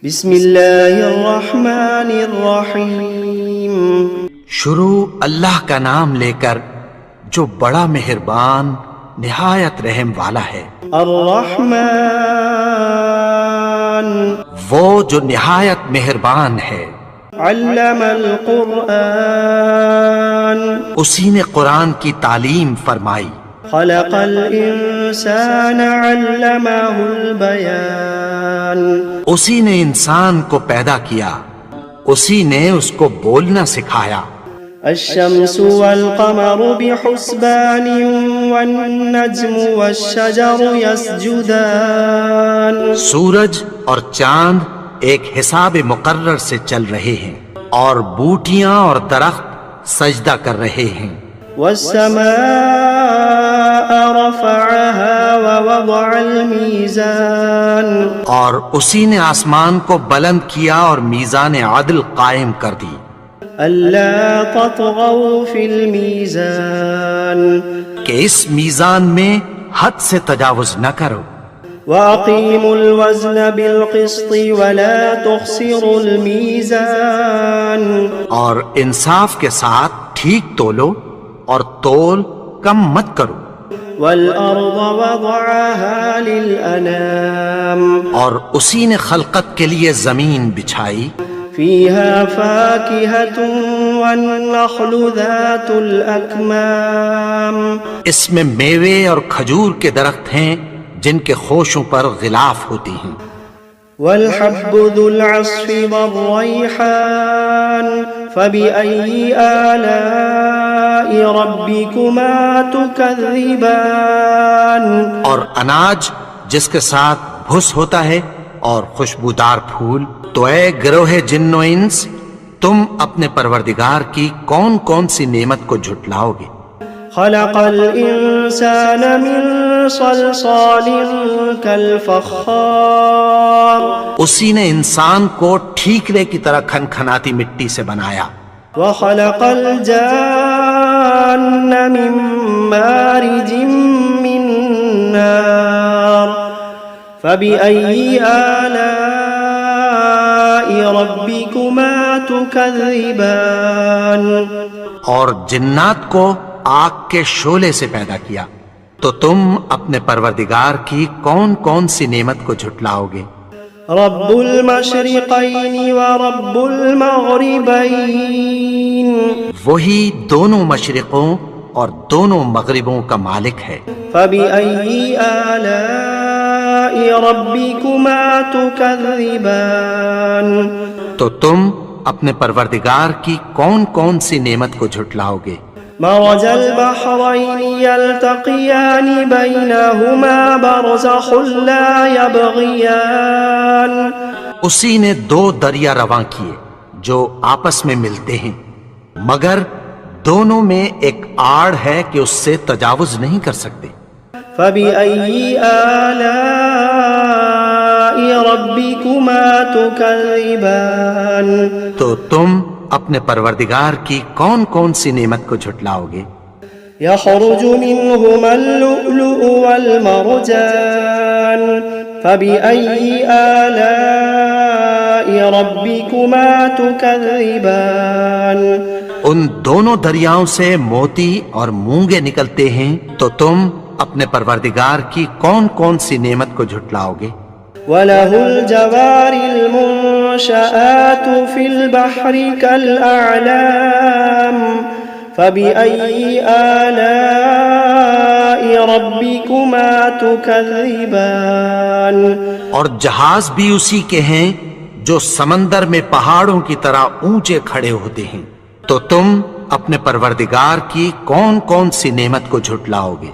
بسم اللہ الرحمن الرحیم۔ شروع اللہ کا نام لے کر جو بڑا مہربان نہایت رحم والا ہے۔ الرحمن وہ جو نہایت مہربان ہے۔ علم القرآن اسی نے قرآن کی تعلیم فرمائی۔ خلق الانسان علمہ البیان اسی نے انسان کو پیدا کیا، اسی نے اس کو بولنا سکھایا۔ الشمس والقمر بحسبان والنجم والشجر يسجدان سورج اور چاند ایک حساب مقرر سے چل رہے ہیں، اور بوٹیاں اور درخت سجدہ کر رہے ہیں۔ والسماء رفعها ووضع الميزان اور اسی نے آسمان کو بلند کیا اور میزان عدل قائم کر دی۔ ألا تطغوا في الميزان کہ اس میزان میں حد سے تجاوز نہ کرو۔ وأقيموا الوزن بالقسط ولا تخسروا الميزان اور انصاف کے ساتھ ٹھیک تولو اور تول کم مت کرو۔ والأرض وضعها للأنام اور اسی نے خلقت کے لیے زمین بچھائی، فيها فاكهة والنخل ذات الأكمام اس میں میوے اور کھجور کے درخت ہیں جن کے خوشوں پر غلاف ہوتی ہیں۔ والحب ذو العصف والريحان فبأي آلاء ربكما تكذبان اور اناج جس کے ساتھ بھس ہوتا ہے اور خوشبودار پھول، تو اے گروہ جن و انس، تم اپنے پروردگار کی کون کون سی نعمت کو جھٹلاؤ گے؟ خلق الإنسان من صلصال كالفخار اسی نے انسان کو ٹھیکرے کی طرح کھنکھناتی مٹی سے بنایا۔ وخلق الجان من مارج من نار فبأي آلاء ربكما تكذبان اور جنات کو آگ کے شعلے سے پیدا کیا، تو تم اپنے پروردگار کی کون کون سی نعمت کو جھٹلاؤ گے؟ رب المشرقین ورب المغربین وہی دونوں مشرقوں اور دونوں مغربوں کا مالک ہے۔ فبأي آلاء ربكما تكذبان تو تم اپنے پروردگار کی کون کون سی نعمت کو جھٹلاؤ گے؟ مرج البحرين يلتقيان بينهما برزخ لا يبغيان اسی نے دو دریا رواں کیے جو آپس میں ملتے ہیں، مگر دونوں میں ایک آڑ ہے کہ اس سے تجاوز نہیں کر سکتے۔ فبأي آلاء ربكما تكذبان تو تم اپنے پروردگار کی کون کون سی نعمت کو جھٹلاؤ گے؟ يخرج منهما اللؤلؤ والمرجان فبأي آلاء ربكما تكذبان ان دونوں دریاؤں سے موتی اور مونگے نکلتے ہیں، تو تم اپنے پروردگار کی کون کون سی نعمت کو جھٹلاؤ گے؟ وَلَهُ الْجَوَارِ الْمُنشَآتُ فِي الْبَحْرِ كَالْأَعْلَامِ فَبِأَيِّ آلَاءِ رَبِّكُمَا تُكَذِّبَانِ اور جہاز بھی اسی کے ہیں جو سمندر میں پہاڑوں کی طرح اونچے کھڑے ہوتے ہیں، تو تم اپنے پروردگار کی کون کون سی نعمت کو جھٹلاؤ گے؟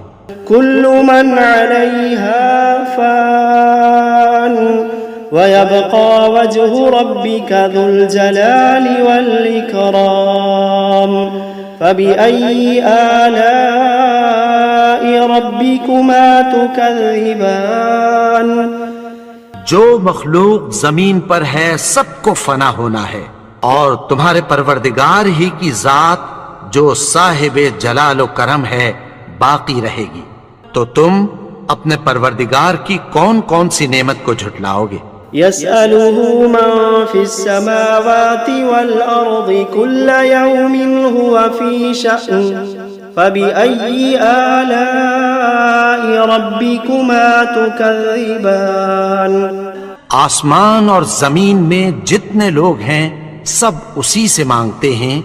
كل من عليها فان ويبقى وجه ربك ذو الجلال والإكرام فبأي آلاء ربكما تكذبان جو مخلوق زمین پر ہے سب کو فنا ہونا ہے، اور تمہارے پروردگار ہی کی ذات جو صاحب جلال و کرم ہے باقی رہے گی، تو تم اپنے پروردگار کی کون کون سی نعمت کو جھٹلاؤ گے؟ يسأله من في السماوات والأرض كل يوم هو في شأن فبأي آلاء ربكما تكذبان آسمان اور زمین میں جتنے لوگ ہیں سب اسی سے مانگتے ہیں،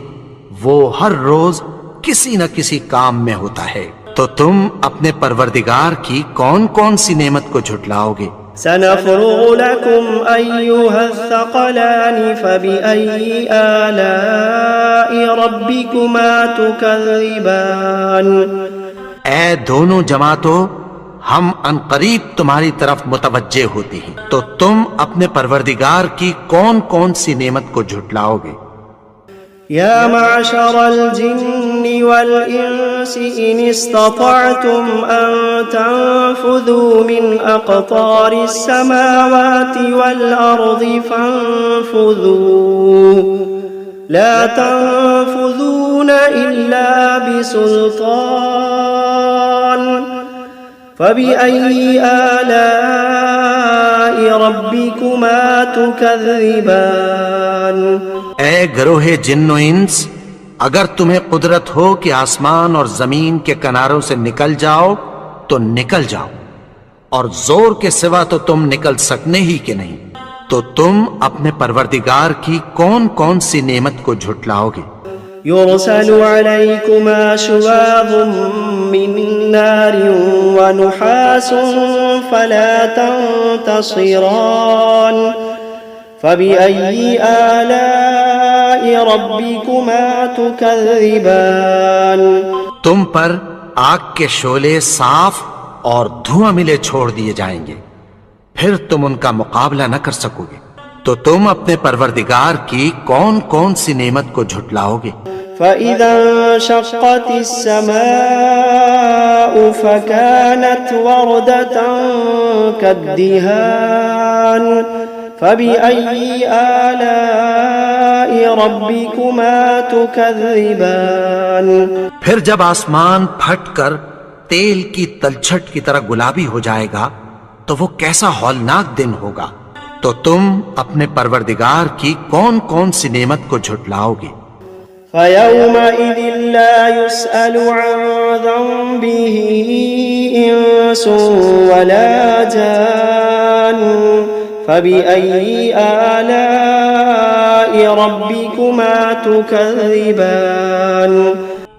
وہ ہر روز کسی نہ کسی کام میں ہوتا ہے، تو تم اپنے پروردگار کی کون کون سی نعمت کو جھٹلاؤ گے؟ سنفرغ لكم أيها الثقلان فبأي آلاء ربكما تكذبان اے دونوں جماعتوں، ہم عنقریب تمہاری طرف متوجہ ہوتے ہیں، تو تم اپنے پروردگار کی کون کون سی نعمت کو جھٹلاؤ گے؟ يا معشر الجن والإنس إن استطعتم أن تنفذوا من أقطار السماوات والأرض فانفذوا لا تنفذون إلا بسلطان فبأي آلاء ربكما تكذبان اے گروہ جن و انس، اگر تمہیں قدرت ہو کہ آسمان اور زمین کے کناروں سے نکل جاؤ تو نکل جاؤ، اور زور کے سوا تو تم نکل سکنے ہی کہ نہیں، تو تم اپنے پروردگار کی کون کون سی نعمت کو جھٹلاؤ گے؟ يرسل عليكما شواظ من نار ونحاس فلا تنتصران فبأي آلاء ربكما تكذبان تم پر آگ کے شعلے صاف اور دھواں ملے چھوڑ دیے جائیں گے، پھر تم ان کا مقابلہ نہ کر سکو گے، تو تم اپنے پروردگار کی کون کون سی نعمت کو جھٹلاؤ گے؟ فإذا انشقت السماء فكانت وردة كالدهان فبأي آلاء ربكما تكذبان پھر جب آسمان پھٹ کر تیل کی تلچھٹ کی طرح گلابی ہو جائے گا تو وہ کیسا ہولناک دن ہوگا، تو تم اپنے پروردگار کی کون کون سی نعمت کو جھٹلاؤ گے؟ فيومئذ لا يسأل عن ذنبه إنس ولا جان فبأي آلاء ربكما تكذبان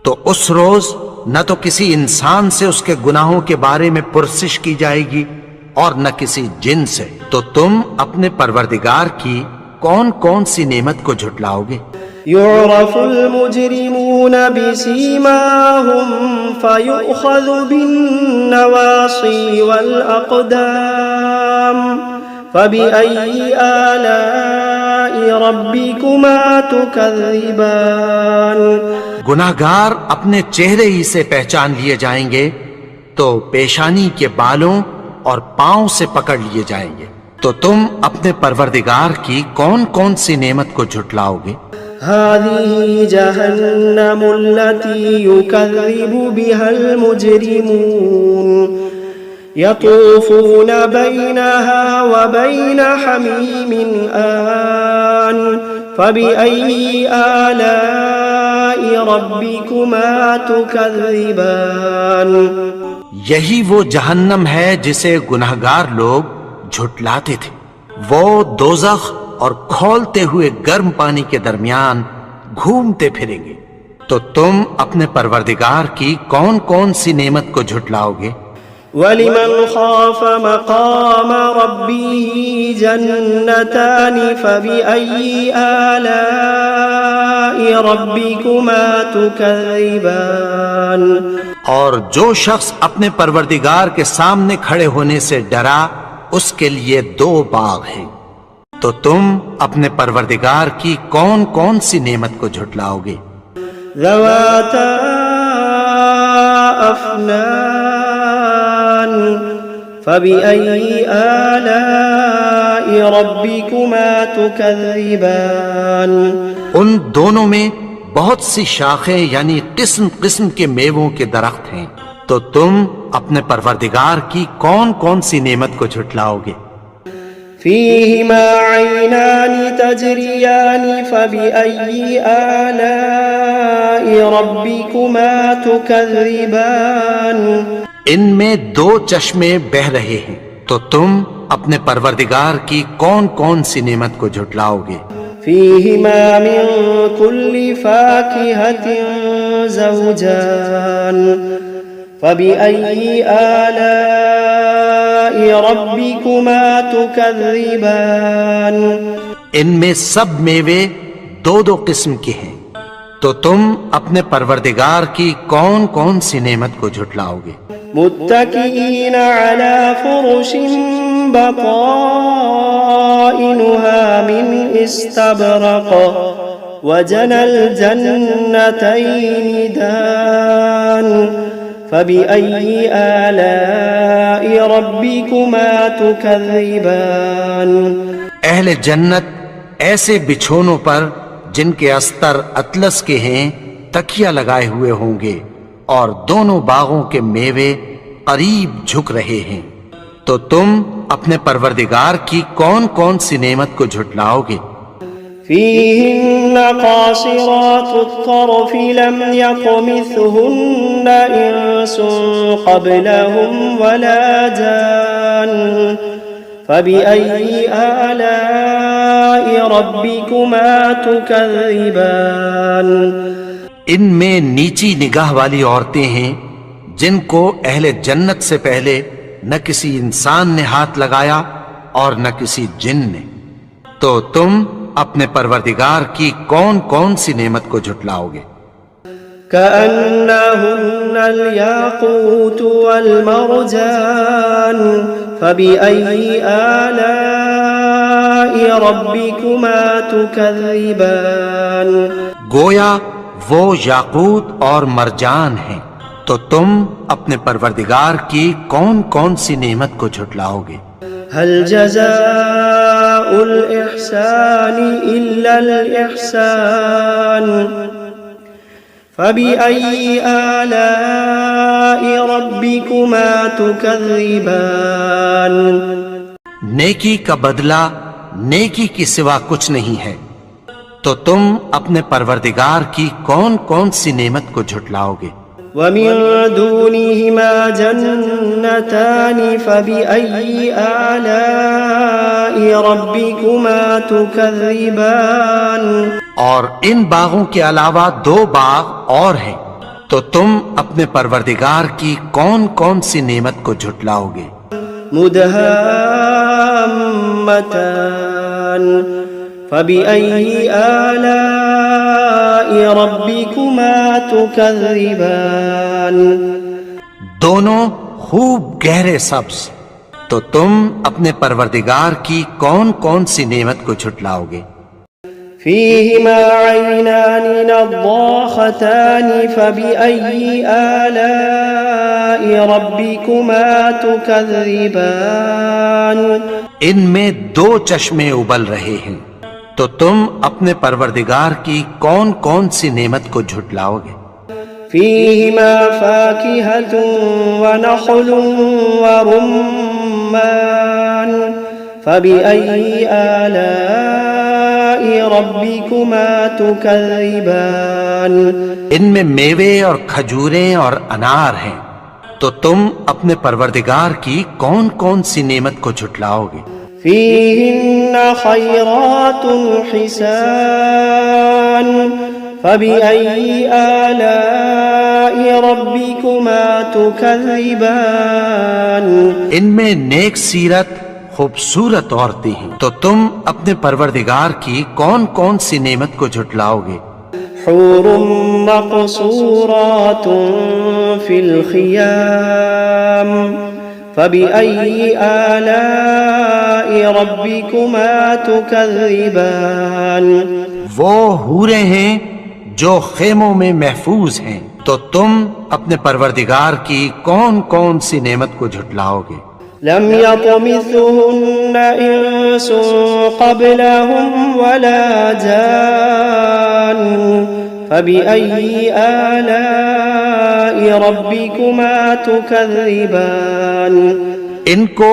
تو اس روز نہ تو کسی انسان سے اس کے گناہوں کے بارے میں پرسش کی جائے گی اور نہ کسی جن سے، تو تم اپنے پروردگار کی کون کون سی نعمت کو جھٹلاؤ گے؟ يعرف المجرمون بسيماهم فيؤخذ بالنواصي والأقدام فبأي آلاء ربكما تكذبان گناہگار اپنے چہرے ہی سے پہچان لیے جائیں گے، تو پیشانی کے بالوں اور پاؤں سے پکڑ لیے جائیں گے، تو تم اپنے پروردگار کی کون کون سی نعمت کو جھٹلاؤ گے؟ هذه جهنم التي يكذب بها المجرمون يطوفون بينها وبين حميم آن فبأي آلاء ربكما تكذبان یہی وہ جہنم ہے جسے گناہگار لوگ جھٹلاتے تھے، وہ دوزخ اور کھولتے ہوئے گرم پانی کے درمیان گھومتے پھریں گے، تو تم اپنے پروردگار کی کون کون سی نعمت کو جھٹلاؤ گے؟ وَلِمَنْ خَافَ مَقَامَ رَبِّهِ جَنَّتَانِ فَبِأَيِّ آلَاءِ رَبِّكُمَا تُكَذِّبَانِ اور جو شخص اپنے پروردگار کے سامنے کھڑے ہونے سے ڈرا، اس کے لیے دو باغ ہیں، تو تم اپنے پروردگار کی کون کون سی نعمت کو جھٹلاؤ گے؟ ذواتا افنان فبأي آلاء ربكما تكذبان ان دونوں میں بہت سی شاخیں یعنی قسم قسم کے میووں کے درخت ہیں، تو تم اپنے پروردگار کی کون کون سی نعمت کو جھٹلاؤ گے؟ فيهما عينان تجريان فبأي آلاء ربكما تكذبان ان میں دو چشمے بہ رہے ہیں، تو تم اپنے پروردگار کی کون کون سی نعمت کو جھٹلاؤ گے؟ فيهما من كل فاكهة زوجان فبأي آلاء ربكما تكذبان ان میں سب میوے دو دو قسم کے ہیں، تو تم اپنے پروردگار کی کون کون سی نعمت کو جھٹلاؤ گے؟ متكئين على فرش بطائنها من استبرق وجنى الجنتين دان فبأي آلاء ربكما تكذبان اہل جنت ایسے بچھونوں پر جن کے استر اطلس کے ہیں تکیہ لگائے ہوئے ہوں گے، اور دونوں باغوں کے میوے قریب جھک رہے ہیں، تو تم اپنے پروردگار کی کون کون سی نعمت کو جھٹلاؤ گے؟ فيهن قاصرات الطرف لم يطمثهن إنس قبلهم ولا جان فبأي آلاء ربكما تكذبان ان میں نیچی نگاہ والی عورتیں ہیں جن کو اہل جنت سے پہلے نہ کسی انسان نے ہاتھ لگایا اور نہ کسی جن نے، تو تم اپنے پروردگار کی کون کون سی نعمت کو جھٹلاؤ گے؟ كأنهن الياقوت والمرجان فبأي آلاء ربكما تكذبان گویا وہ یاقوت اور مرجان ہیں، تو تم اپنے پروردگار کی کون کون سی نعمت کو جھٹلاؤ گے؟ هل جزاء الإحسان إلا الإحسان فبأي آلاء ربكما تكذبان نیکی کا بدلہ نیکی کی سوا کچھ نہیں ہے، تو تم اپنے پروردگار کی کون کون سی نعمت کو جھٹلاؤ گے؟ ومن دونهما جنتان فبأي آلاء ربكما تكذبان اور ان باغوں کے علاوہ دو باغ اور ہیں، تو تم اپنے پروردگار کی کون کون سی نعمت کو جھٹلاؤ گے؟ مدهامتان فبأي آلاء ربكما تكذبان دونوں خوب گہرے سبز، تو تم اپنے پروردگار کی کون کون سی نعمت کو جھٹلاؤ گے؟ فيهما عينان نضاختان فبأي آلاء ربكما تكذبان ان میں دو چشمے ابل رہے ہیں، تو تم اپنے پروردگار کی کون کون سی نعمت کو جھٹلاؤ گے؟ فيهما فاكهة ونخل ورمان فبأي آلاء ربكما تكذبان ان میں میوے اور کھجوریں اور انار ہیں، تو تم اپنے پروردگار کی کون کون سی نعمت کو جھٹلاؤ گے؟ فيهن خيرات حسان فبأي آلاء ربكما تكذبان ان میں نیک سیرت خوبصورت عورتیں ہیں، تو تم اپنے پروردگار کی کون کون سی نعمت کو جھٹلاؤ گے؟ حور مقصورات في الخيام فبأي آلاء ربكما تكذبان وہ حوریں ہیں جو خیموں میں محفوظ ہیں، تو تم اپنے پروردگار کی کون کون سی نعمت کو جھٹلاؤ گے؟ لم يطمثهن إنس قبلهم ولا جان فبأي آلاء ربكما تكذبان ان کو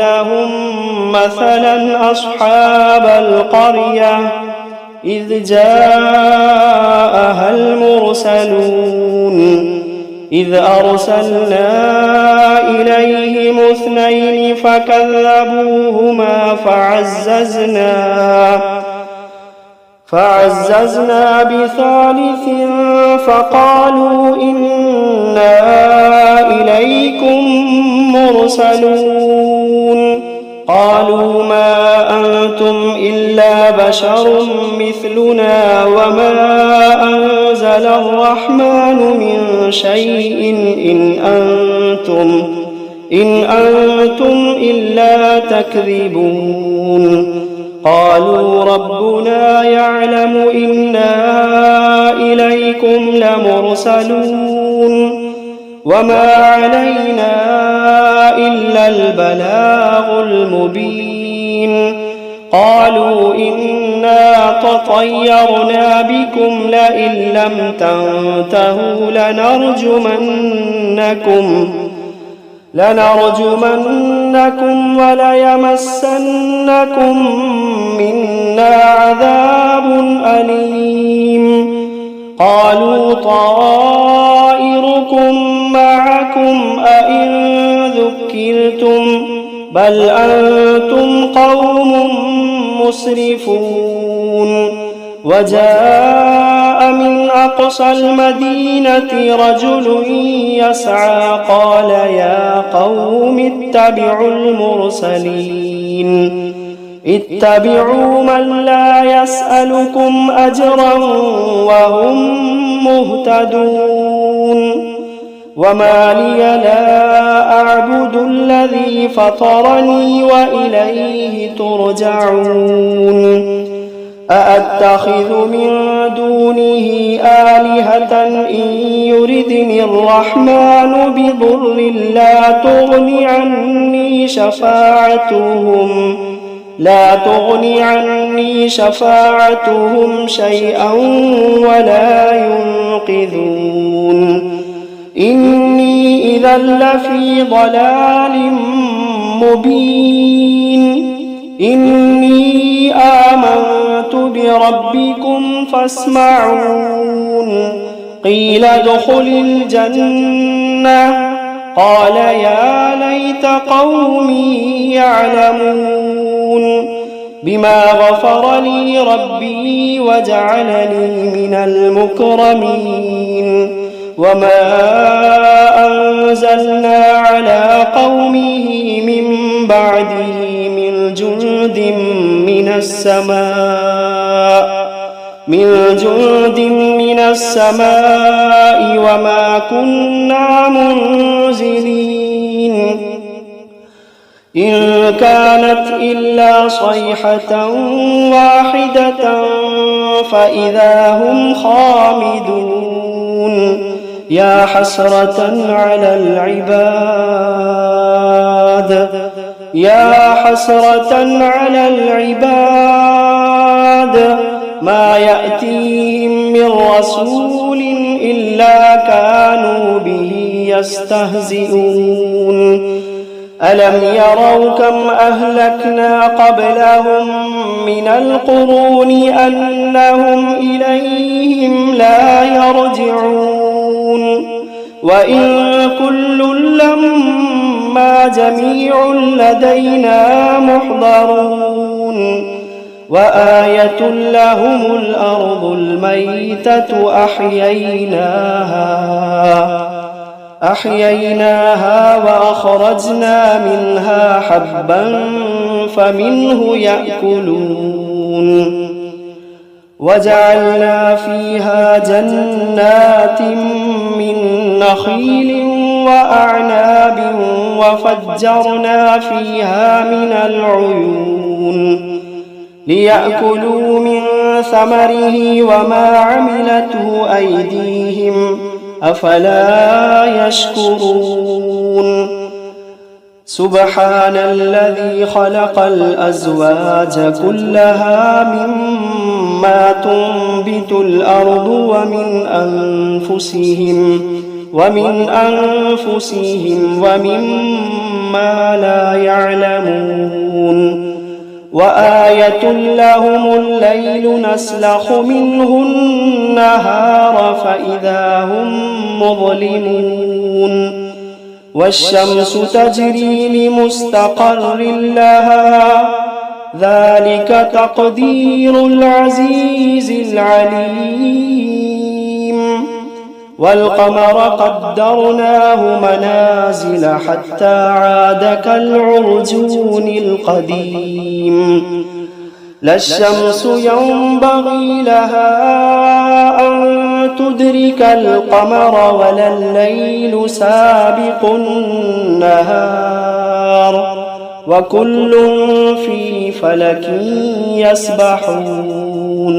لهم مثلا أصحاب القرية إذ جاءها المرسلون إذ أرسلنا إليهم اثنين فكذبوهما فعززنا بثالث فقالوا إنا إليكم مرسلون. قالوا ما أنتم إلا بشر مثلنا وما أنزل الرحمن من شيء إن أنتم إلا تكذبون. قالوا ربنا يعلم إنا إليكم لمرسلون وما علينا إلا البلاغ المبين. قالوا إنا تطيرنا بكم لئن لم تنتهوا لنرجمنكم وليمسنكم منا عذاب أليم. قالوا طائركم معكم أئن ذكرتم بل أنتم قوم مسرفون. وجاء من أقصى المدينة رجل يسعى قال يا قوم اتبعوا المرسلين اتبعوا من لا يسألكم أجرا وهم مهتدون. وما لي لا أعبد الذي فطرني وإليه ترجعون. أأتخذ من دونه آلهة إن يردني الرحمن بضر لا تغن عني شفاعتهم شيئا ولا ينقذون إني إذا لفي ضلال مبين إني آمنت بربكم فاسمعون قيل ادخل الجنة قال يا ليت قومي يعلمون بما غفر لي ربي وجعلني من المكرمين وما أنزلنا على قومه من بعده من جند من السماء وما كنا منزلين إن كانت إلا صيحة واحدة فإذا هم خامدون يا حسرة على العباد ما يأتيهم من رسول إلا كانوا به يستهزئون ألم يروا كم أهلكنا قبلهم من القرون أنهم إليهم لا يرجعون وإن كل لما جميع لدينا محضرون وآية لهم الأرض الميتة أحييناها وأخرجنا منها حبا فمنه يأكلون وجعلنا فيها جنات من نخيل وأعناب وفجرنا فيها من العيون ليأكلوا من ثمره وما عملته أيديهم أفلا يشكرون سبحان الذي خلق الأزواج كلها مما تنبت الأرض ومن أنفسهم ومما لا يعلمون وآية لهم الليل نسلخ منه النهار فإذا هم مظلمون والشمس تجري لمستقر لها ذلك تقدير العزيز العليم والقمر قدرناه منازل حتى عاد كالعرجون القديم لا الشمس ينبغي لها أن تدرك القمر ولا الليل سابق النهار وكل في فلك يسبحون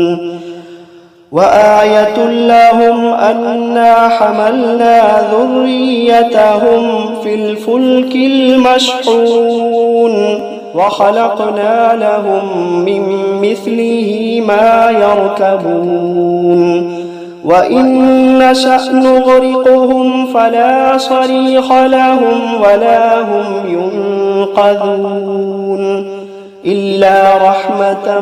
وآية لهم أنا حملنا ذريتهم في الفلك المشحون وخلقنا لهم من مثله ما يركبون وإن نشأ نغرقهم فلا صريخ لهم ولا هم ينقذون إلا رحمة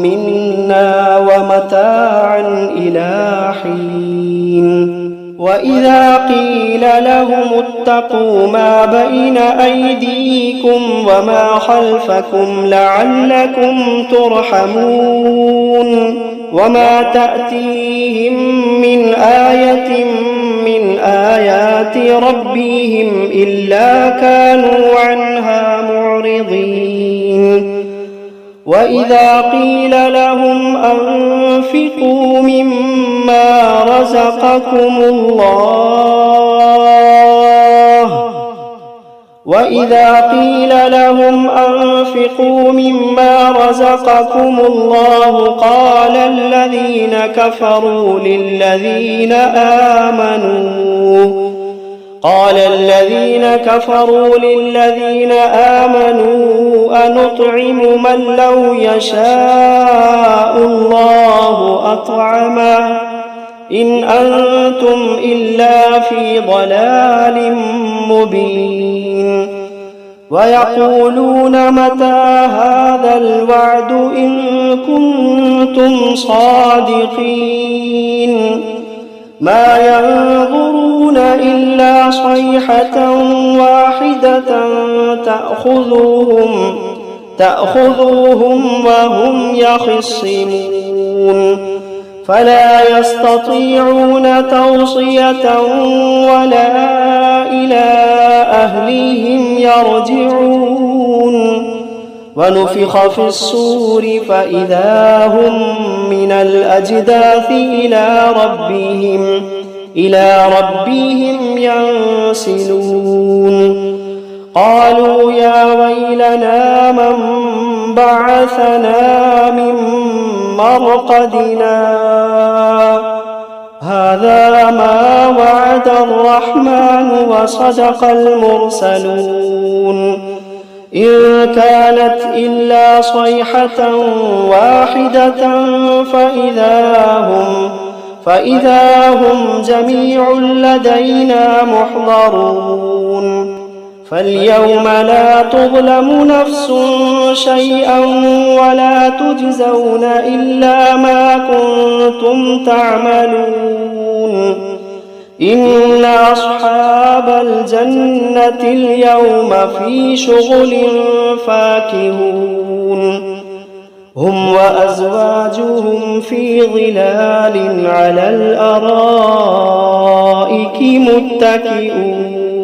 منا ومتاعا إلى حين وإذا قيل لهم اتقوا ما بين أيديكم وما خلفكم لعلكم ترحمون وما تأتيهم من آية من آيات ربهم إلا كانوا عنها معرضين وإذا قيل لهم أنفقوا مما رزقكم الله وإذا قيل لهم أنفقوا مما رزقكم الله قال الذين كفروا للذين آمنوا أنطعم من لو يشاء الله أطعمه إن أنتم إلا في ضلال مبين ويقولون متى هذا الوعد إن كنتم صادقين ما ينظرون إلا صيحة واحدة تأخذوهم وهم يخصمون فلا يستطيعون توصية ولا إلى أهلهم يرجعون ونفخ في الصور فإذا هم من الأجداث إلى ربهم ينسلون قالوا يا ويلنا من بعثنا من مرقدنا هذا ما وعد الرحمن وصدق المرسلون إن كانت إلا صيحة واحدة فإذا هم جميع لدينا محضرون فاليوم لا تظلم نفس شيئا ولا تجزون إلا ما كنتم تعملون إن أصحاب الجنة اليوم في شغل فاكهون هم وأزواجهم في ظلال على الأرائك متكئون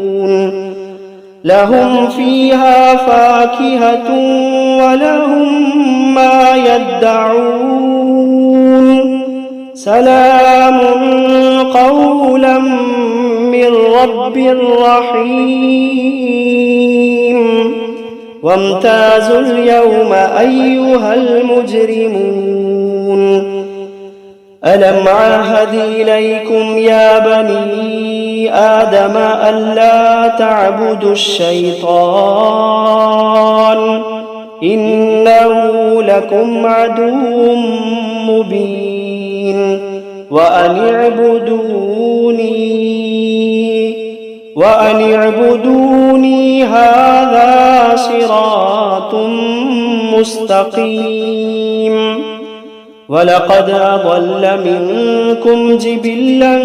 لهم فيها فاكهة ولهم ما يدعون سلام قولا من رب رحيم وامتازوا اليوم أيها المجرمون ألم عهد إليكم يا بني آدم ألا تعبدوا الشيطان إنه لكم عدو مبين وأن اعبدوني هذا صراط مستقيم ولقد أضل منكم جبلا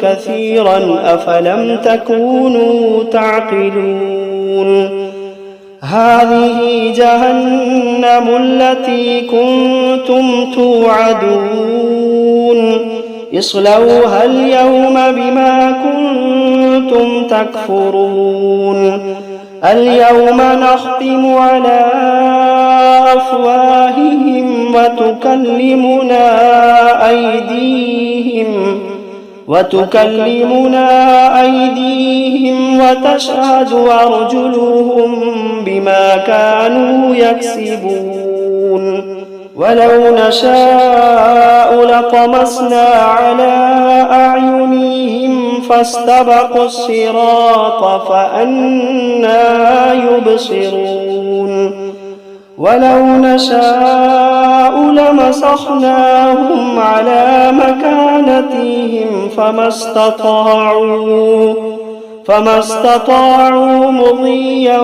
كثيرا أفلم تكونوا تعقلون هذه جهنم التي كنتم توعدون اصلوها اليوم بما كنتم تكفرون اليوم نختم على أفواههم وتكلمنا أيديهم وتشهد أرجلهم بما كانوا يكسبون ولو نشاء لطمسنا على أعينهم فاستبقوا الصراط فأنى يبصرون ولو نشاء لمسخناهم على مكانتهم فما استطاعوا مضيا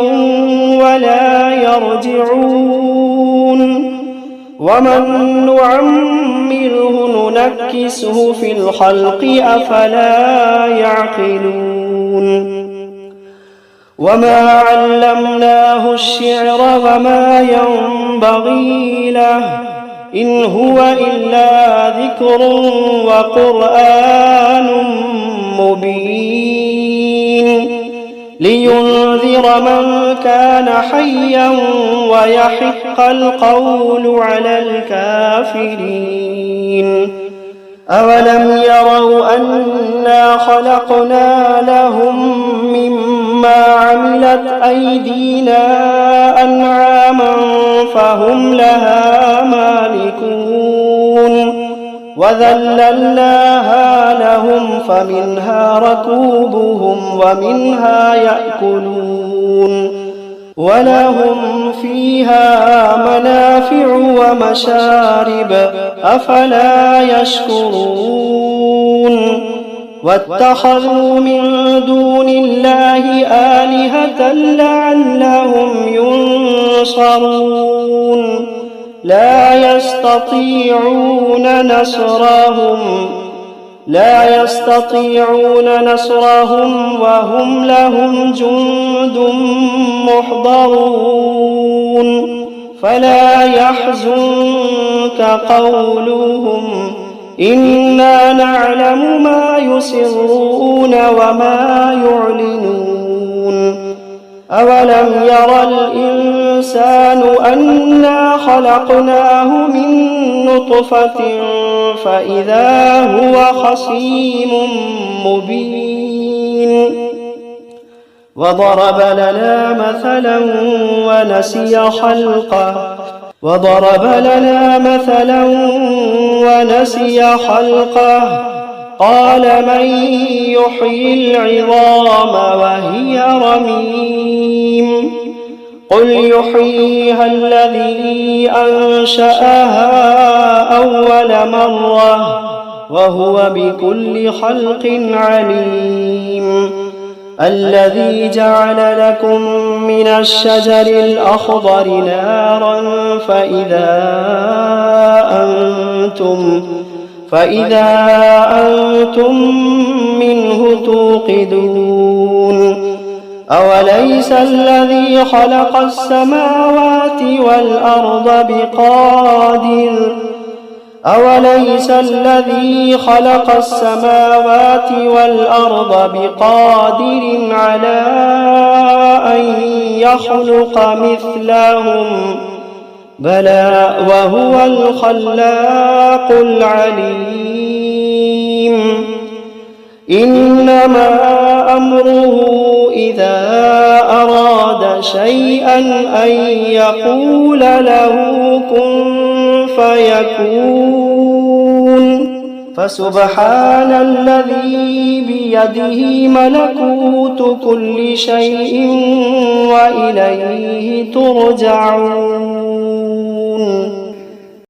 ولا يرجعون ومن نعمره ننكسه في الخلق أفلا يعقلون وما علمناه الشعر وما ينبغي له إن هو إلا ذكر وقرآن مبين لينذر من كان حيا ويحق القول على الكافرين أولم يروا أنا خلقنا لهم مما ما عملت أيدينا أنعاما فهم لها مالكون وذللناها لهم فمنها ركوبهم ومنها يأكلون ولهم فيها منافع ومشارب أفلا يشكرون واتخذوا من دون الله آلهة لعلهم ينصرون لا يستطيعون نصرهم وهم لهم جند محضرون فلا يحزنك قولهم إنا نعلم ما يسرون وما يعلنون أولم ير الإنسان أنا خلقناه من نطفة فإذا هو خصيم مبين وضرب لنا مثلا ونسي خلقه قال من يحيي العظام وهي رميم قل يحييها الذي أنشأها أول مرة وهو بكل خلق عليم الذي جعل لكم من الشجر الأخضر نارا فإذا أنتم منه توقدون أوليس الذي خلق السماوات والأرض بقادر على أن يخلق مثلهم بلى وهو الخلاق العليم إنما أمره إذا أراد شيئا أن يقول له كن فيكون فسبحان الذي بيده ملكوت كل شيء وإليه ترجعون